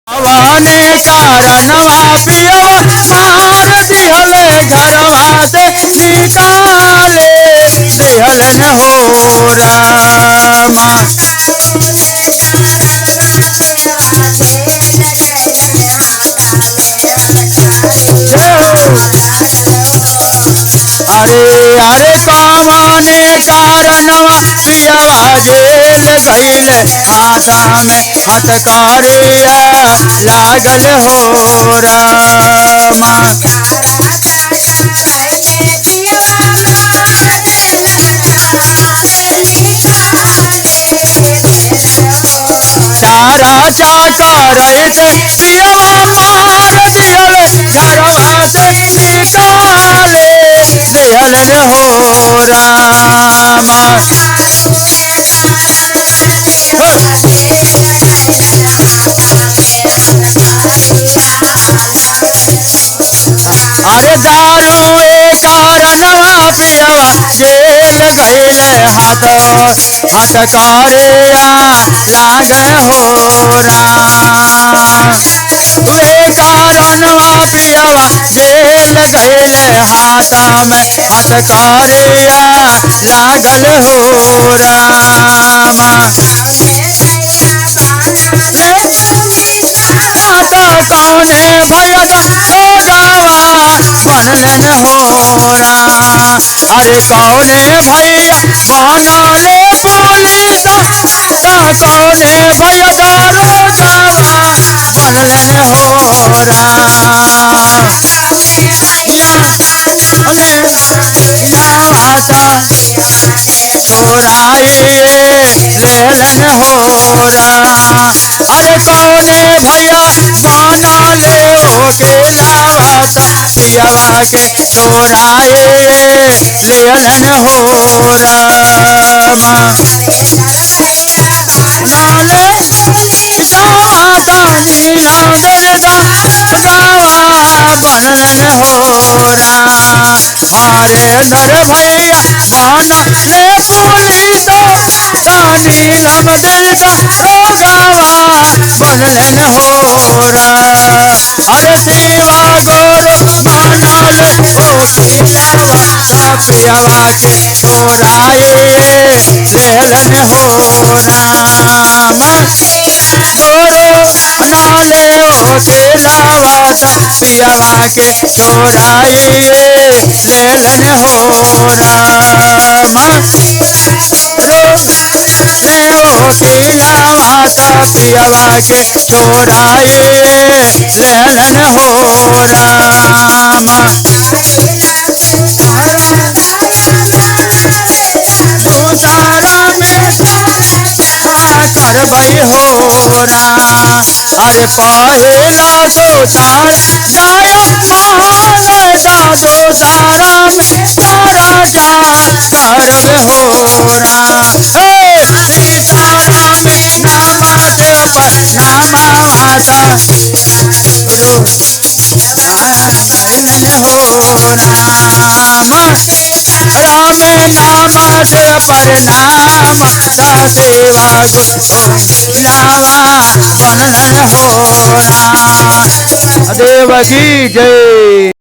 आवाने कारणवा पियवा मार दिहले घरवा से निकाले दिहलन हो रामा। अरे अरे कौने कारणवा पियवा जेल गईले हाथा में हथकड़िया लागल हो रामा। चारा चाकर से पियवा मार दिहले घरवा से निकाले दिहलन हो रामा। अरे दारू कारणवा पियवा जेल गईले हथकड़िया लागल हो रामा। वे कारणवा पियवा जेल गईले हाथा में हथकड़िया लागल हो रामा। तो कौने भैया रोगावा बनलन हो रामा। अरे कौने भैया बनले पुलिस तो कौने भैया रोगावा बनलन हो रामा। चोराइए लेलन हो रामा। अरे कौने भैया बनले ओकेलावा पियवा के चोराए लेलन हो रामा। नाले साता नीला दिलसा गावा बनलन हो रामा। हरे दर भैया बनले पुलिस नीलम दिल सा रोगावा बनलन हो रामा। अरे शिवा गोरो बनल ओकिलावा पियवा के चोराए लेलन हो रामा। गोरो नाले ओकिलावा पियवा के चोराए लेलन हो रामा। ओकिलावा पियवा के चोराए लेलन हो रामा। दूसरा में करबई हो रामा। अरे पहला सोचार जाया माल दा दोसारा में तारा जा करब हो रामा। सीताराम नामा देव पर नामा वाता रो हो रामा। राम नामा देव पर नामा देवा गोलावा बनलन हो रामा। देव की जय।